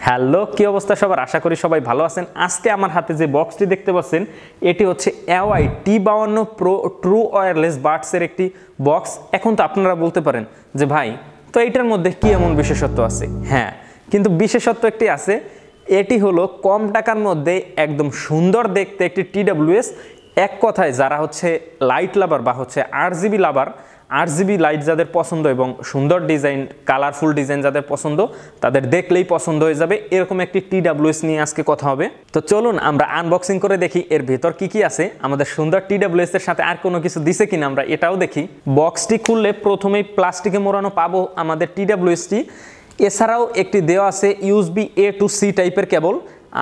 Hello, কি অবস্থা সবার? আশা করি সবাই ভালো আছেন। আজকে আমার হাতে যে বক্সটি দেখতে পাচ্ছেন এটি হচ্ছে Awei T52 Pro true wireless বাডসের একটি বক্স। এখন তো আপনারা বলতে পারেন যে ভাই, তো এটার মধ্যে কি এমন বিশেষত্ব আছে? হ্যাঁ, কিন্তু বিশেষত্ব একটি আছে। এটি হলো কম টাকার মধ্যে একদম সুন্দর দেখতে একটি TWS। এক কথায় যারা হচ্ছে লাইট লাভার বা হচ্ছে RGB লাভার, RGB লাইট যাদের পছন্দ এবং সুন্দর ডিজাইন, কালারফুল ডিজাইন যাদের পছন্দ, তাদের দেখলেই পছন্দ হয়ে যাবে এরকম একটি TWS নিয়ে আজকে কথা হবে। তো চলুন আমরা আনবক্সিং করে দেখি এর ভেতর কি কি আছে, আমাদের সুন্দর TWS এর সাথে আর কোনো কিছু দিছে কিনা আমরা এটাও দেখি। বক্সটি খুললে প্রথমেই প্লাস্টিকে মোড়ানো পাবো আমাদের TWSটি। এছাড়াও একটি দেওয়া আছে USB A to C টাইপের কেবল,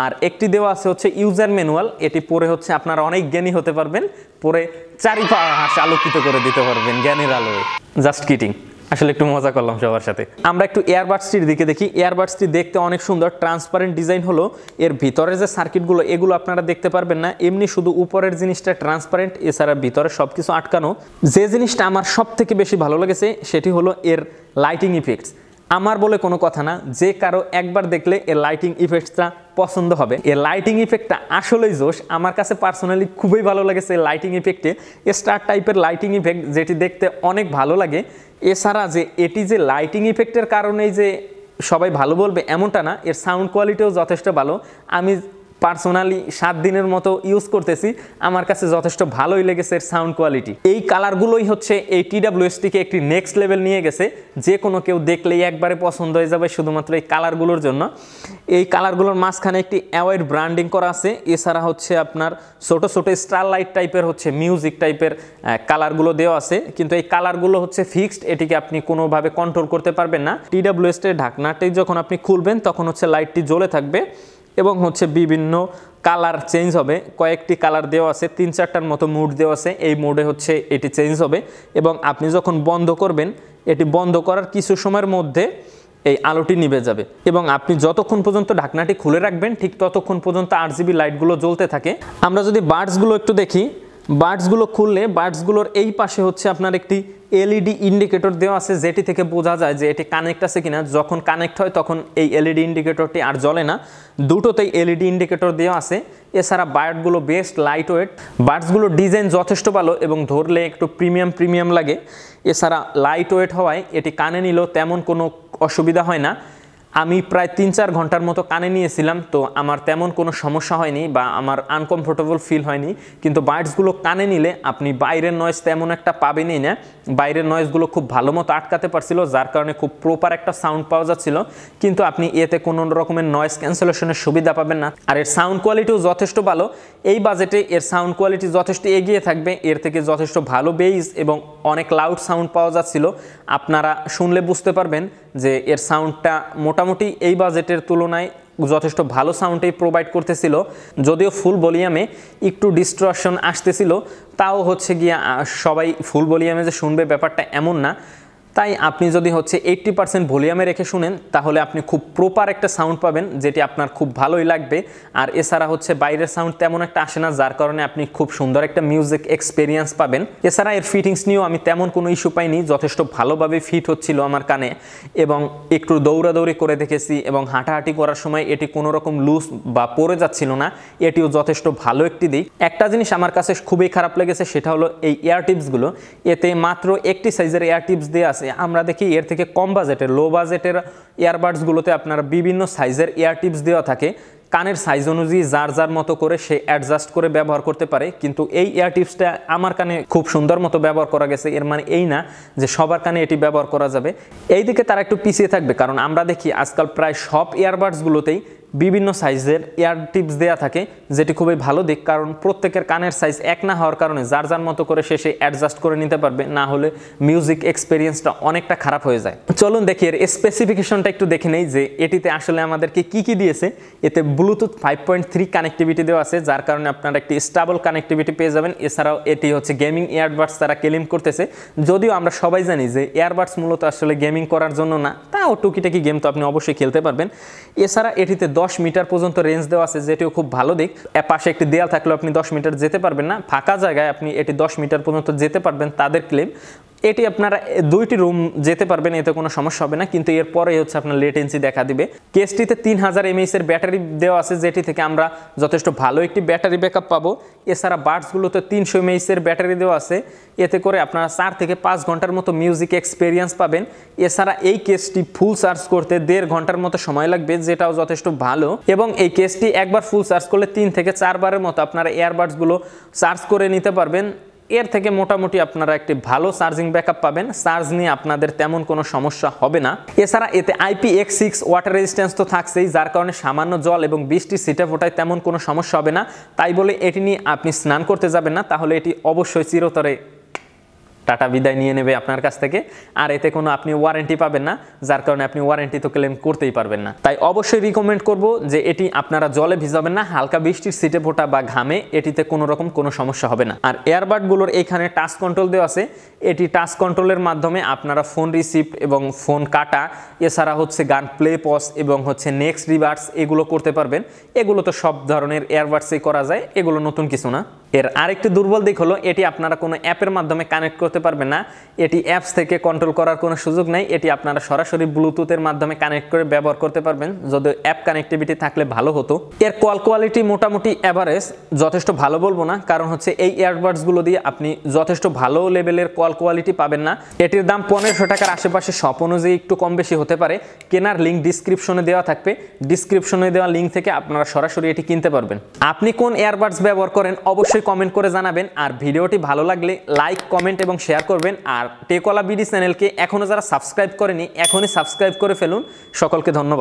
আর একটি দেওয়া আছে হচ্ছে ইউজার ম্যানুয়াল। এটি পরে হচ্ছে আপনারা অনেক জ্ঞানী হতে পারবেন, পরে চারিপাশ আলোকিত করে দিতে পারবেন জ্ঞানের আলোয়। জাস্ট কিটিং, আসলে একটু মজা করলাম সবার সাথে। আমরা একটু এয়ারবাডসটির দিকে দেখি। এয়ারবাডসটি দেখতে অনেক সুন্দর, ট্রান্সপারেন্ট ডিজাইন হলো। এর ভিতরে যে সার্কিটগুলো এগুলো আপনারা দেখতে পারবেন না, এমনি শুধু উপরের জিনিসটা ট্রান্সপারেন্ট, এছাড়া ভিতরে সব কিছু আটকানো। যে জিনিসটা আমার সব থেকে বেশি ভালো লেগেছে সেটি হলো এর লাইটিং ইফেক্টস। আমার বলে কোনো কথা না, যে কারো একবার দেখলে এর লাইটিং ইফেক্টসটা পছন্দ হবে। এর লাইটিং ইফেক্টটা আসলেই জোশ। আমার কাছে পার্সোনালি খুবই ভালো লেগেছে লাইটিং ইফেক্টে। স্টার টাইপের লাইটিং ইফেক্ট, যেটি দেখতে অনেক ভালো লাগে। এছাড়া যে এটি যে লাইটিং ইফেক্টের কারণেই যে সবাই ভালো বলবে এমনটা না, এর সাউন্ড কোয়ালিটিও যথেষ্ট ভালো। আমি পার্সোনালি 7 দিনের মতো ইউজ করতেছি, আমার কাছে যথেষ্ট ভালোই লেগেছে এর সাউন্ড কোয়ালিটি। এই কালারগুলোই হচ্ছে এই TWSটিকে একটি নেক্সট লেভেল নিয়ে গেছে। যে কোনো কেউ দেখলেই একবারে পছন্দ হয়ে যাবে শুধুমাত্র এই কালারগুলোর জন্য। এই কালারগুলোর মাঝখানে একটি অ্যাওয়ের ব্র্যান্ডিং করা আছে। এছাড়া হচ্ছে আপনার ছোট ছোট স্টার লাইট টাইপের হচ্ছে মিউজিক টাইপের কালারগুলো দেওয়া আছে, কিন্তু এই কালারগুলো হচ্ছে ফিক্সড, এটিকে আপনি কোনোভাবে কন্ট্রোল করতে পারবেন না। TWSটির ঢাকনাটি যখন আপনি খুলবেন তখন হচ্ছে লাইটটি জ্বলে থাকবে এবং হচ্ছে বিভিন্ন কালার চেঞ্জ হবে। কয়েকটি কালার দেওয়া আছে, 3-4টার মতো মুড দেওয়া আছে। এই মোডে হচ্ছে এটি চেঞ্জ হবে এবং আপনি যখন বন্ধ করবেন, এটি বন্ধ করার কিছু সময়ের মধ্যে এই আলোটি নিভে যাবে এবং আপনি যতক্ষণ পর্যন্ত ঢাকনাটি খুলে রাখবেন ঠিক ততক্ষণ পর্যন্ত RGB লাইটগুলো জ্বলতে থাকে। আমরা যদি বাডসগুলো একটু দেখি, বাডসগুলো খুললে বাডসগুলোর এই পাশে হচ্ছে আপনার একটি LED ইন্ডিকেটর দেওয়া আছে, যেটি থেকে বোঝা যায় যে এটি কানেক্ট আছে কিনা। যখন কানেক্ট হয় তখন এই LED ইন্ডিকেটরটি আর জ্বলে না, দুটোতেই LED ইন্ডিকেটর দেওয়া আছে। এছাড়া বাডসগুলো বেস্ট লাইট ওয়েট, বাডসগুলোর ডিজাইন যথেষ্ট ভালো এবং ধরলে একটু প্রিমিয়াম লাগে। এছাড়া লাইট ওয়েট হওয়ায় এটি কানে নিলেও তেমন কোনো অসুবিধা হয় না। আমি প্রায় 3-4 ঘন্টার মতো কানে নিয়েছিলাম, তো আমার তেমন কোনো সমস্যা হয়নি বা আমার আনকমফোর্টেবল ফিল হয়নি। কিন্তু বাডসগুলো কানে নিলে আপনি বাইরের নয়েজ তেমন একটা পাবেনই না। বাইরের নয়েজগুলো খুব ভালো মতো আটকাতে পারছিল, যার কারণে খুব প্রপার একটা সাউন্ড পাওয়া যাচ্ছিল। কিন্তু আপনি এতে কোনো রকমের নয়েজ ক্যান্সেলেশনের সুবিধা পাবেন না। আর এর সাউন্ড কোয়ালিটিও যথেষ্ট ভালো। এই বাজেটে এর সাউন্ড কোয়ালিটি যথেষ্ট এগিয়ে থাকবে, এর থেকে যথেষ্ট ভালো বেইস এবং অনেক লাউড সাউন্ড পাওয়া যাচ্ছিল। আপনারা শুনলে বুঝতে পারবেন যে এর সাউন্ডটা মোটামুটি এই বাজেটের তুলনায় যথেষ্ট ভালো সাউন্ডই প্রোভাইড করতেছিল। যদিও ফুল ভলিউমে একটু ডিস্ট্রকশন আসতেছিল, তাও হচ্ছে গিয়া সবাই ফুল ভলিউমে যে শুনবে ব্যাপারটা এমন না। তাই আপনি যদি হচ্ছে 80% ভলিউমে রেখে শুনেন তাহলে আপনি খুব প্রপার একটা সাউন্ড পাবেন, যেটি আপনার খুব ভালোই লাগবে। আর এছাড়া হচ্ছে বাইরের সাউন্ড তেমন একটা আসে না, যার কারণে আপনি খুব সুন্দর একটা মিউজিক এক্সপিরিয়েন্স পাবেন। এছাড়া এর ফিটিংস নিয়েও আমি তেমন কোনো ইস্যু পাইনি, যথেষ্ট ভালোভাবে ফিট হচ্ছিল আমার কানে। এবং একটু দৌড়াদৌড়ি করে দেখেছি এবং হাঁটাহাঁটি করার সময় এটি কোনো রকম লুজ বা পড়ে যাচ্ছিল না, এটিও যথেষ্ট ভালো একটি দিক। একটা জিনিস আমার কাছে খুবই খারাপ লেগেছে, সেটা হলো এই এয়ার টিপসগুলো। এতে মাত্র একটি সাইজের এয়ার টিপস দেওয়া আছে। আমরা দেখি এর থেকে কম বাজেটের, লো বাজেটের ইয়ারবাডসগুলোতে আপনার বিভিন্ন সাইজের এয়ার টিপস দেওয়া থাকে। কানের সাইজ অনুযায়ী যার যার মতো করে সে অ্যাডজাস্ট করে ব্যবহার করতে পারে, কিন্তু এই এয়ার টিপসটা আমার কানে খুব সুন্দর মতো ব্যবহার করা গেছে। এর মানে এই না যে সবার কানে এটি ব্যবহার করা যাবে। এই দিকে তারা একটু পিছিয়ে থাকবে, কারণ আমরা দেখি আজকাল প্রায় সব ইয়ারবাডসগুলোতেই বিভিন্ন সাইজের এয়ার টিপস দেওয়া থাকে, যেটি খুবই ভালো দিক। কারণ প্রত্যেকের কানের সাইজ এক না হওয়ার কারণে যার যার মতো করে সে অ্যাডজাস্ট করে নিতে পারবে, না হলে মিউজিক এক্সপিরিয়েন্সটা অনেকটা খারাপ হয়ে যায়। চলুন দেখি এর স্পেসিফিকেশনটা একটু দেখে নেই যে এটিতে আসলে আমাদেরকে কি দিয়েছে। এতে ব্লুটুথ 5.3 কানেক্টিভিটি দেওয়া আছে, যার কারণে আপনারা একটি স্টেবল কানেক্টিভিটি পেয়ে যাবেন। এছাড়াও এটি হচ্ছে গেমিং ইয়ারবাডস তারা ক্লেম করতেছে, যদিও আমরা সবাই জানি যে ইয়ারবাডস মূলত আসলে গেমিং করার জন্য না, তাও টুকিটাকি গেম তো আপনি অবশ্যই খেলতে পারবেন। এছাড়া এটিতে 10 মিটার পর্যন্ত রেঞ্জ দেওয়া আছে, যেটিও খুব ভালো দিক। পাশে একটি দেয়াল থাকলেও আপনি 10 মিটার যেতে পারবেন না, ফাঁকা জায়গায় আপনি এটি 10 মিটার পর্যন্ত যেতে পারবেন তাদের ক্লেম। এটি আপনারা 2টি রুম যেতে পারবেন, এতে কোনো সমস্যা হবে না, কিন্তু এরপরে হচ্ছে আপনার লেটেন্সি দেখা দিবে। কেসটিতে 3000 mAh এর ব্যাটারি দেওয়া আছে, যেটি থেকে আমরা যথেষ্ট ভালো একটি ব্যাটারি ব্যাকআপ পাবো। এছাড়া বাডসগুলোতে 300 mAh এর ব্যাটারি দেওয়া আছে, এতে করে আপনারা 4 থেকে 5 ঘন্টার মতো মিউজিক এক্সপেরিয়েন্স পাবেন। এছাড়া এই কেসটি ফুল চার্জ করতে 1.5 ঘন্টার মতো সময় লাগবে, যেটাও যথেষ্ট ভালো। এবং এই কেসটি একবার ফুল চার্জ করলে 3 থেকে 4 বারের মতো আপনারা এয়ারবাডসগুলো চার্জ করে নিতে পারবেন। এর থেকে মোটামুটি আপনারা একটি ভালো চার্জিং ব্যাকআপ পাবেন, চার্জ নিয়ে আপনাদের তেমন কোনো সমস্যা হবে না। এছাড়া এতে IPX6 ওয়াটার রেজিস্ট্যান্স তো থাকছেই, যার কারণে সামান্য জল এবং বৃষ্টি ছিটে ফোটায় তেমন কোনো সমস্যা হবে না। তাই বলে এটি নিয়ে আপনি স্নান করতে যাবেন না, তাহলে এটি অবশ্যই চিরতরে টাটা বিদায় নিয়ে নেবে আপনার কাছ থেকে। আর এতে কোনো আপনি ওয়ারেন্টি পাবেন না, যার কারণে আপনি ওয়ারেন্টি তো ক্লেম করতেই পারবেন না। তাই অবশ্যই রিকমেন্ড করব যে এটি আপনারা জলে ভিজাবেন না, হালকা বৃষ্টির ছিটে ফোটা বা ঘামে এটিতে কোনো রকম কোনো সমস্যা হবে না। আর এয়ারবাডগুলোর এইখানে টাচ কন্ট্রোল দেওয়া আছে, এটি টাচ কন্ট্রোলের মাধ্যমে আপনারা ফোন রিসিপ্ট এবং ফোন কাটা, এছাড়া হচ্ছে গান প্লে পজ এবং হচ্ছে নেক্সট রিভার্স এগুলো করতে পারবেন। এগুলো তো সব ধরনের এয়ারবাডসেই করা যায়, এগুলো নতুন কিছু না। এর আরেকটি দুর্বল দিক হলো এটি আপনারা কোনো অ্যাপের মাধ্যমে কানেক্ট করতে পারবেন না, এটি অ্যাপস থেকে কন্ট্রোল করার কোনো সুযোগ নেই। এটি আপনারা সরাসরি ব্লুটুথের মাধ্যমে কানেক্ট করে ব্যবহার করতে পারবেন, যদিও অ্যাপ কানেক্টিভিটি থাকলে ভালো হতো। এর কল কোয়ালিটি মোটামুটি অ্যাভারেজ, যথেষ্ট ভালো বলবো না, কারণ হচ্ছে এই ইয়ারবাডসগুলো দিয়ে আপনি যথেষ্ট ভালো লেভেলের কল কোয়ালিটি পাবেন না। এটির দাম 1500 টাকার আশেপাশে, শপ অনুযায়ী একটু কম বেশি হতে পারে। কেনার লিঙ্ক ডিসক্রিপশনে দেওয়া থাকবে, ডিসক্রিপশনে দেওয়া লিঙ্ক থেকে আপনারা সরাসরি এটি কিনতে পারবেন। আপনি কোন এয়ারবাডস ব্যবহার করেন অবশ্যই কমেন্ট করে জানাবেন। আর ভিডিওটি ভালো লাগলে লাইক, কমেন্ট এবং শেয়ার করবেন। আর টেকওয়ালা বিডি চ্যানেলকে এখনও যারা সাবস্ক্রাইব করেনি এখনই সাবস্ক্রাইব করে ফেলুন। সকলকে ধন্যবাদ।